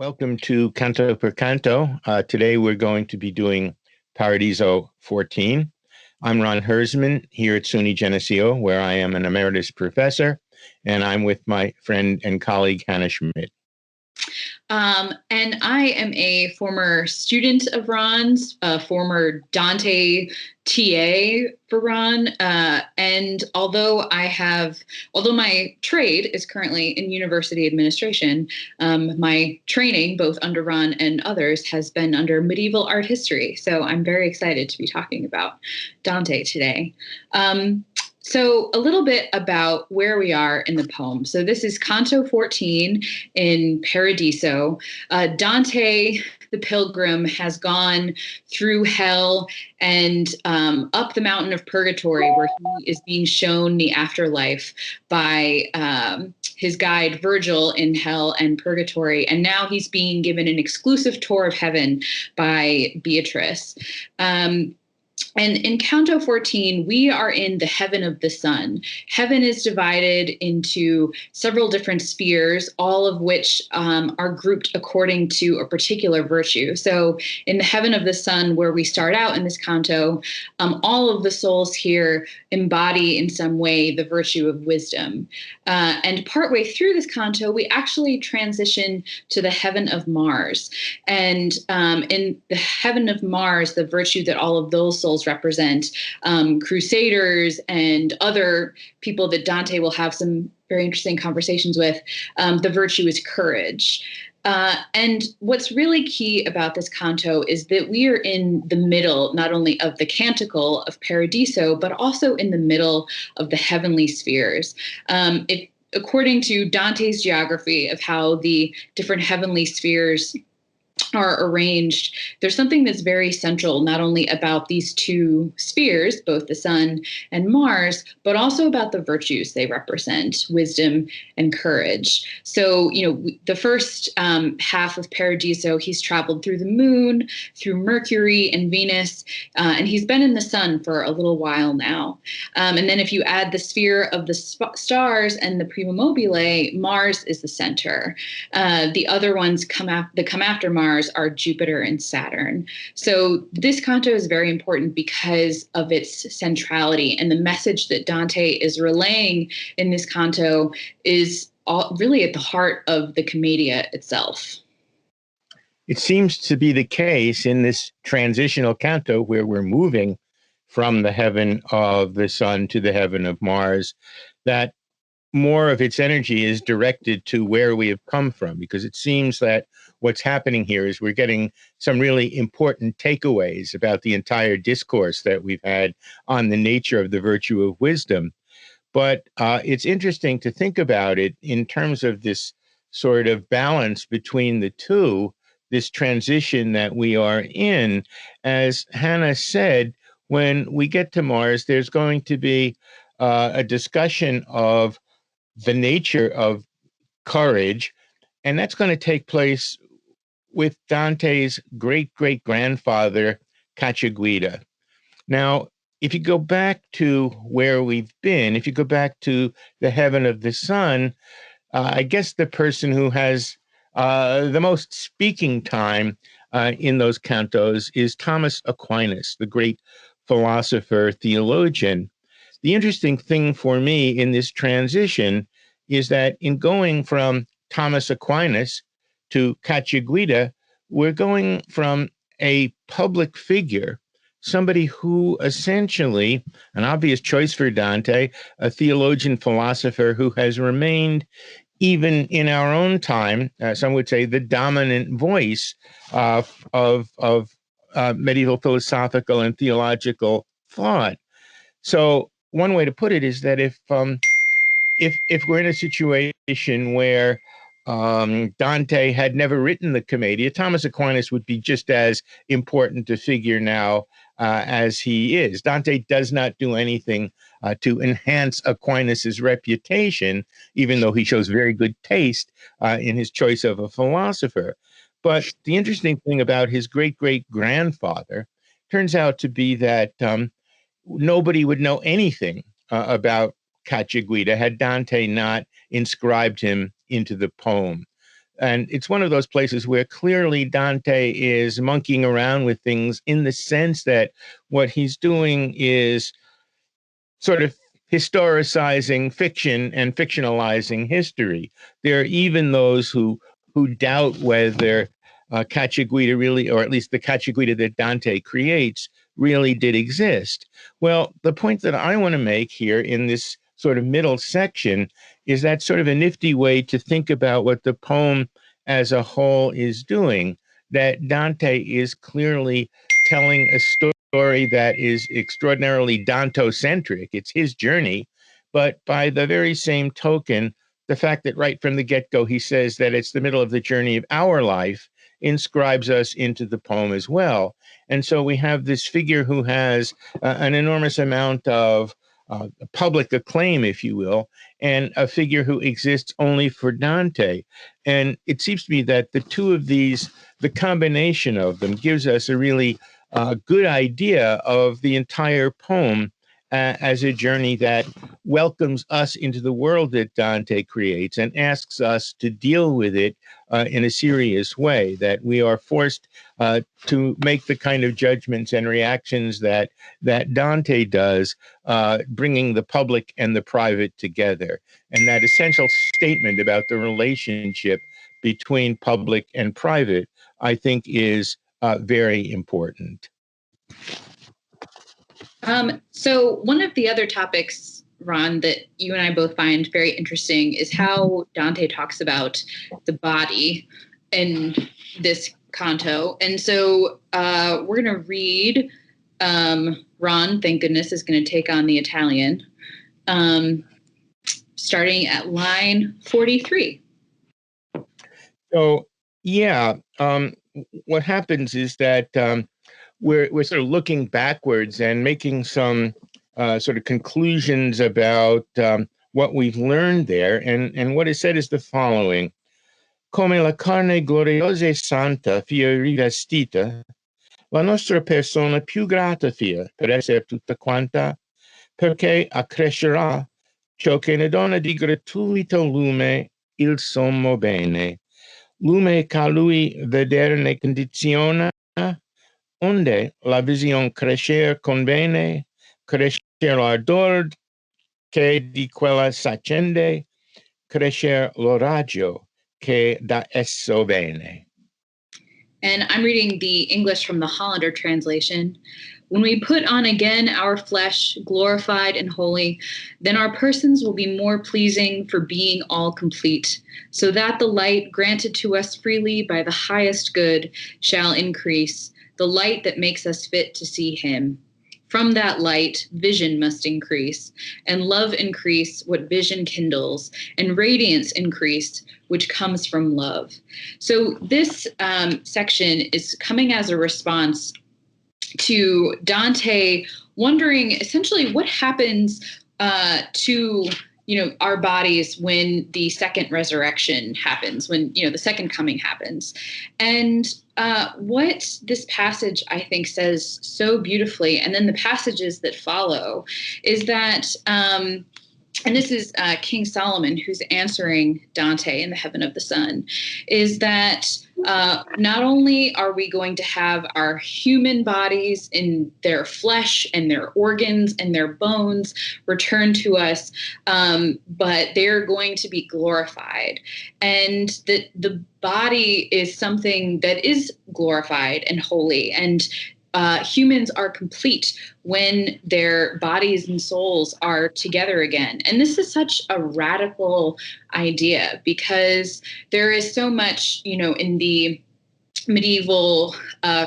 Welcome to Canto per Canto. Today we're going to be doing Paradiso 14. I'm Ron Herzman here at SUNY Geneseo, where I am an emeritus professor, and I'm with my friend and colleague Hannah Schmidt. And I am a former student of Ron's, a former Dante TA for Ron. And although my trade is currently in university administration, my training, both under Ron and others, has been under medieval art history. So I'm very excited to be talking about Dante today. So a little bit about where we are in the poem. So this is Canto 14 in Paradiso. Dante, the pilgrim, has gone through hell and up the mountain of purgatory, where he is being shown the afterlife by his guide Virgil in hell and purgatory. And now he's being given an exclusive tour of heaven by Beatrice. And in Canto 14, we are in the heaven of the sun. Heaven is divided into several different spheres, all of which are grouped according to a particular virtue. So in the heaven of the sun, where we start out in this canto, all of the souls here embody in some way the virtue of wisdom. And partway through this canto, we actually transition to the heaven of Mars. And in the heaven of Mars, the virtue that all of those souls represent, crusaders and other people that Dante will have some very interesting conversations with, the virtue is courage. And what's really key about this canto is that we are in the middle, not only of the canticle of Paradiso, but also in the middle of the heavenly spheres. According to Dante's geography of how the different heavenly spheres are arranged, there's something that's very central, not only about these two spheres, both the sun and Mars, but also about the virtues they represent, wisdom and courage. So, the first half of Paradiso, he's traveled through the moon, through Mercury and Venus, and he's been in the sun for a little while now. And then if you add the sphere of the stars and the prima mobile, Mars is the center. The other ones that come after Mars are Jupiter and Saturn. So this canto is very important because of its centrality, and the message that Dante is relaying in this canto is really at the heart of the commedia itself. It seems to be the case in this transitional canto where we're moving from the heaven of the sun to the heaven of Mars, that more of its energy is directed to where we have come from, because it seems that what's happening here is we're getting some really important takeaways about the entire discourse that we've had on the nature of the virtue of wisdom. But it's interesting to think about it in terms of this sort of balance between the two, this transition that we are in. As Hannah said, when we get to Mars, there's going to be a discussion of the nature of courage, and that's going to take place with Dante's great-great-grandfather, Cacciaguida. Now, if you go back to where we've been, if you go back to the heaven of the sun, I guess the person who has the most speaking time in those cantos is Thomas Aquinas, the great philosopher, theologian. The interesting thing for me in this transition is that in going from Thomas Aquinas to Cacciaguida, we're going from a public figure, somebody who essentially, an obvious choice for Dante, a theologian philosopher who has remained, even in our own time, some would say, the dominant voice of medieval philosophical and theological thought. So one way to put it is that if we're in a situation where Dante had never written the Commedia, Thomas Aquinas would be just as important a figure now as he is. Dante does not do anything to enhance Aquinas's reputation, even though he shows very good taste in his choice of a philosopher. But the interesting thing about his great-great-grandfather turns out to be that nobody would know anything about Cacciaguida had Dante not inscribed him into the poem. And it's one of those places where clearly Dante is monkeying around with things in the sense that what he's doing is sort of historicizing fiction and fictionalizing history. There are even those who doubt whether Cacciaguida really, or at least the Cacciaguida that Dante creates, really did exist. Well, the point that I want to make here in this sort of middle section is that sort of a nifty way to think about what the poem as a whole is doing, that Dante is clearly telling a story that is extraordinarily Dantocentric. It's his journey. But by the very same token, the fact that right from the get-go he says that it's the middle of the journey of our life inscribes us into the poem as well. And so we have this figure who has an enormous amount of public acclaim, if you will, and a figure who exists only for Dante. And it seems to me that the two of these, the combination of them, gives us a really good idea of the entire poem as a journey that welcomes us into the world that Dante creates and asks us to deal with it in a serious way, that we are forced to make the kind of judgments and reactions that Dante does, bringing the public and the private together. And that essential statement about the relationship between public and private, I think, is very important. So one of the other topics, Ron, that you and I both find very interesting is how Dante talks about the body in this canto. And so we're going to read, Ron, thank goodness, is going to take on the Italian, starting at line 43. So, yeah, what happens is that we're sort of looking backwards and making some sort of conclusions about what we've learned there. And what is said is the following: Come la carne gloriosa e santa fia rivestita, la nostra persona più grata fia per essere tutta quanta, perché accrescerà ciò che ne dona di gratuito lume il sommo bene. Lume che lui vedere ne condiziona, onde la visión crescer conviene, crescer l'ardor che di quella s'accende, crescer lo raggio che da esso viene. And I'm reading the English from the Hollander translation. When we put on again our flesh, glorified and holy, then our persons will be more pleasing for being all complete, so that the light granted to us freely by the highest good shall increase, the light that makes us fit to see him. From that light, vision must increase, and love increase what vision kindles, and radiance increase, which comes from love. So this section is coming as a response to Dante wondering essentially what happens to our bodies when the second resurrection happens, when the second coming happens. And what this passage, I think, says so beautifully, and then the passages that follow, is that and this is King Solomon, who's answering Dante in the Heaven of the Sun, is that not only are we going to have our human bodies in their flesh and their organs and their bones returned to us, but they're going to be glorified. And that the body is something that is glorified and holy, and humans are complete when their bodies and souls are together again. And this is such a radical idea, because there is so much, in the medieval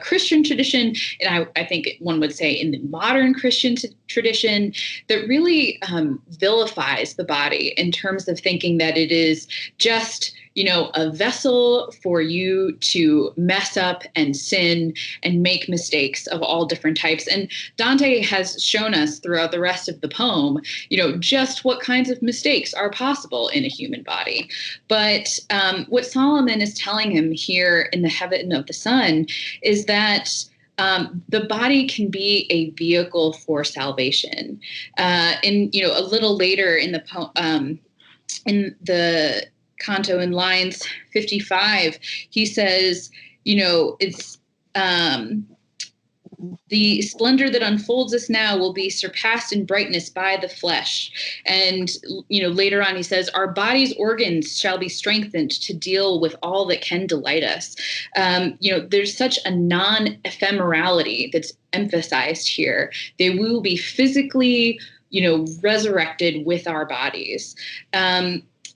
Christian tradition, and I think one would say in the modern Christian tradition, that really vilifies the body in terms of thinking that it is just a vessel for you to mess up and sin and make mistakes of all different types. And Dante has shown us throughout the rest of the poem, just what kinds of mistakes are possible in a human body. But what Solomon is telling him here in the Heaven of the Sun is that the body can be a vehicle for salvation. A little later in the poem, in the canto in lines 55, he says, it's the splendor that unfolds us now will be surpassed in brightness by the flesh. And, later on he says, our body's organs shall be strengthened to deal with all that can delight us. There's such a non-ephemerality that's emphasized here. They will be physically, resurrected with our bodies.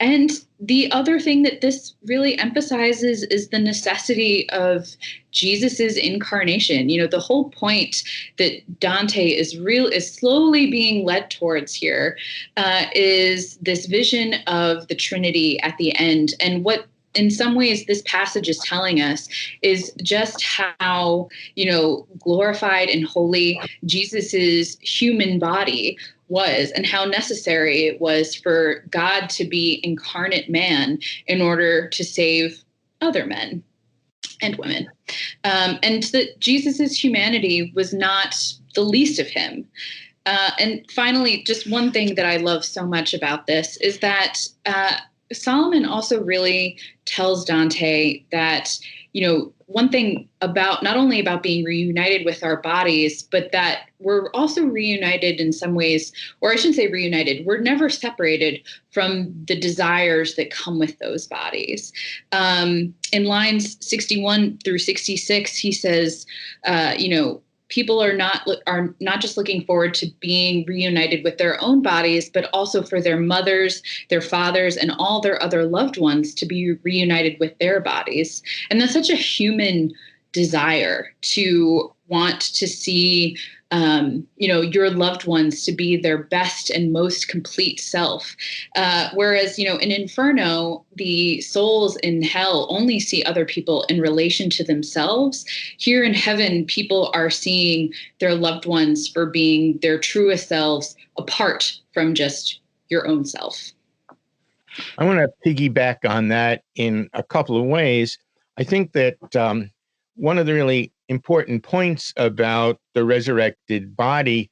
And the other thing that this really emphasizes is the necessity of Jesus's incarnation. The whole point that Dante is slowly being led towards here is this vision of the Trinity at the end. And what in some ways this passage is telling us is just how, glorified and holy Jesus's human body was, and how necessary it was for God to be incarnate man in order to save other men and women. And that Jesus's humanity was not the least of him. And finally, just one thing that I love so much about this is that Solomon also really tells Dante that, one thing about not only about being reunited with our bodies, but that we're also reunited in some ways, or I shouldn't say reunited, we're never separated from the desires that come with those bodies. In lines 61 through 66, he says, people are not just looking forward to being reunited with their own bodies, but also for their mothers, their fathers, and all their other loved ones to be reunited with their bodies. And that's such a human desire to want to see your loved ones to be their best and most complete self. Whereas, in Inferno, the souls in hell only see other people in relation to themselves. Here in heaven, people are seeing their loved ones for being their truest selves apart from just your own self. I want to piggyback on that in a couple of ways. I think that one of the really important points about the resurrected body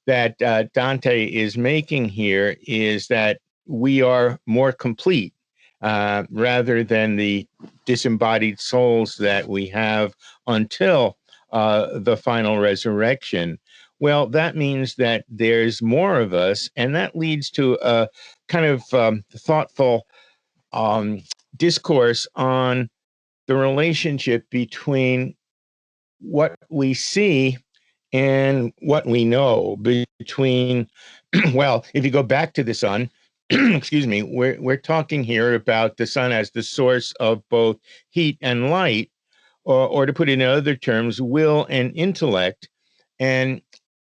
that Dante is making here is that we are more complete rather than the disembodied souls that we have until the final resurrection. Well, that means that there's more of us, and that leads to a kind of thoughtful discourse on the relationship between what we see and what we know, between, well, if you go back to the sun, excuse me, we're talking here about the sun as the source of both heat and light, or to put it in other terms, will and intellect. And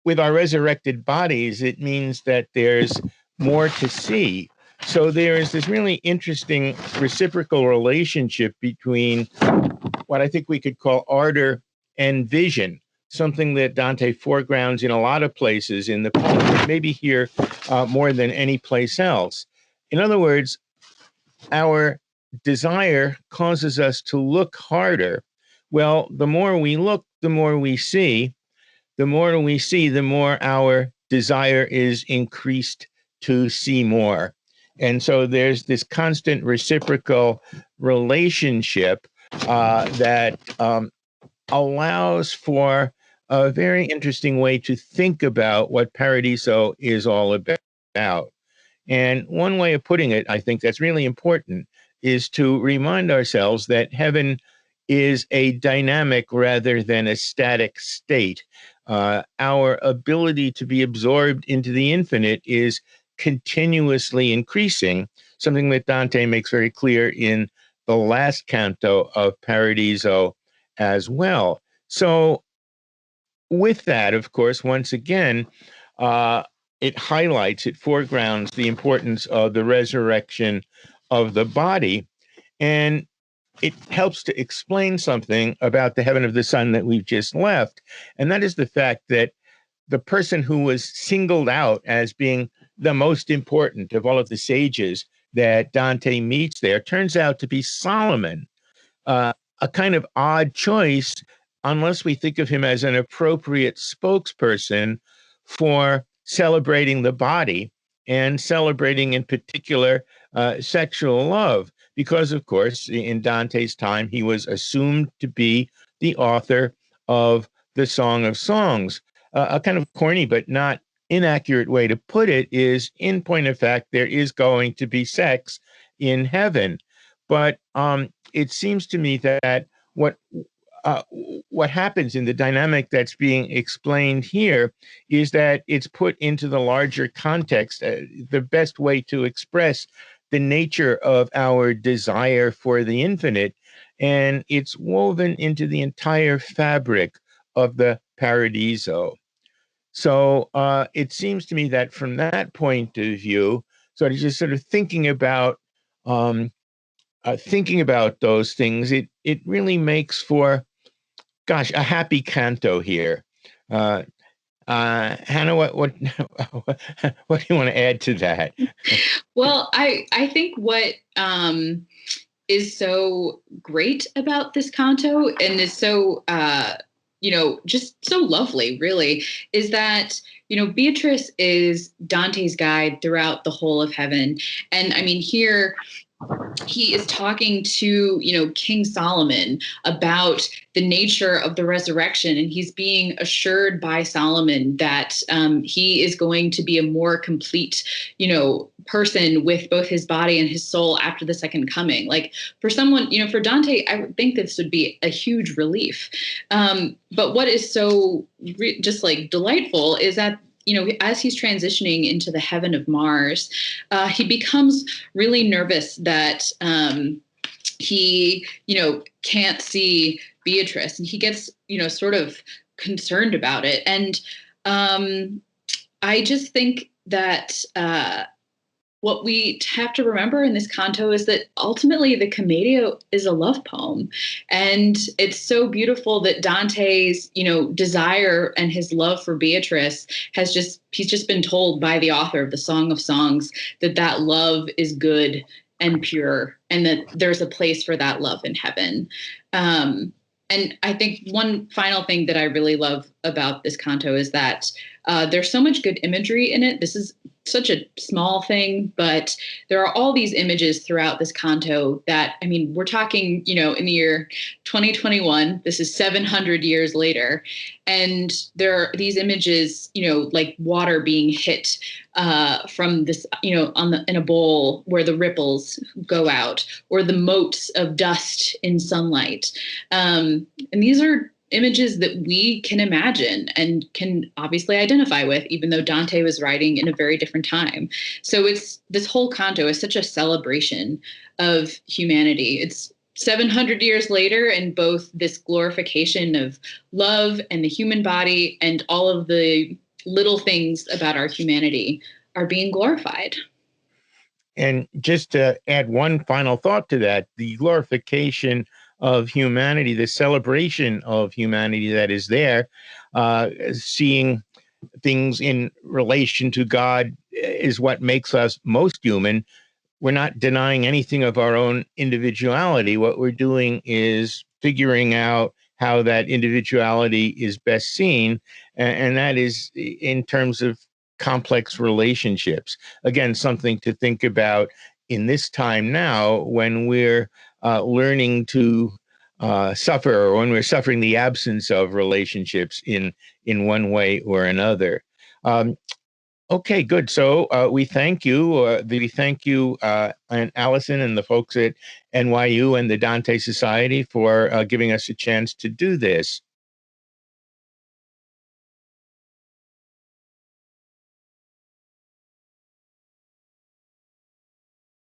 with our resurrected bodies, it means that there's more to see. So there is this really interesting reciprocal relationship between what I think we could call ardor and vision, something that Dante foregrounds in a lot of places in the poem, maybe here more than any place else. In other words, our desire causes us to look harder. Well, the more we look, the more we see. The more we see, the more our desire is increased to see more. And so there's this constant reciprocal relationship that allows for a very interesting way to think about what Paradiso is all about. And one way of putting it, I think that's really important, is to remind ourselves that heaven is a dynamic rather than a static state. Our ability to be absorbed into the infinite is continuously increasing, something that Dante makes very clear in the last canto of Paradiso as well. So with that, of course, once again, it foregrounds the importance of the resurrection of the body, and it helps to explain something about the heaven of the sun that we've just left. And that is the fact that the person who was singled out as being the most important of all of the sages that Dante meets there turns out to be Solomon, a kind of odd choice, unless we think of him as an appropriate spokesperson for celebrating the body and celebrating in particular sexual love. because, of course, in Dante's time, he was assumed to be the author of the Song of Songs. A kind of corny but not inaccurate way to put it is, in point of fact, there is going to be sex in heaven. But it seems to me that what uh, what happens in the dynamic that's being explained here is that it's put into the larger context, the best way to express the nature of our desire for the infinite, and it's woven into the entire fabric of the Paradiso. So it seems to me that from that point of view, sort of um, thinking about those things, it really makes for, gosh, a happy canto here. Uh, Hannah, what what do you want to add to that? Well, I think what is so great about this canto and is so just so lovely, really, is that Beatrice is Dante's guide throughout the whole of heaven, and I mean here he is talking to King Solomon about the nature of the resurrection, and he's being assured by Solomon that he is going to be a more complete person with both his body and his soul after the second coming. Like for someone, for Dante, I would think this would be a huge relief. But what is so just like delightful is that as he's transitioning into the heaven of Mars, he becomes really nervous that he, can't see Beatrice, and he gets, sort of concerned about it. And I just think that what we have to remember in this canto is that ultimately the Commedia is a love poem. And it's so beautiful that Dante's, desire and his love for Beatrice he's just been told by the author of the Song of Songs that love is good and pure, and that there's a place for that love in heaven. And I think one final thing that I really love about this canto is that there's so much good imagery in it. This is such a small thing, but there are all these images throughout this canto that, I mean, we're talking, in the year 2021, this is 700 years later. And there are these images, like water being hit from this, in a bowl where the ripples go out, or the motes of dust in sunlight. And these are images that we can imagine and can obviously identify with, even though Dante was writing in a very different time. So this whole canto is such a celebration of humanity. It's 700 years later, and both this glorification of love and the human body and all of the little things about our humanity are being glorified. And just to add one final thought to that, the glorification of humanity, the celebration of humanity that is there, seeing things in relation to God is what makes us most human. We're not denying anything of our own individuality. What we're doing is figuring out how that individuality is best seen, and that is in terms of complex relationships. Again, something to think about in this time now when we're learning to suffer, or when we're suffering the absence of relationships in one way or another. Okay, good. So we thank you. And Allison and the folks at NYU and the Dante Society for giving us a chance to do this.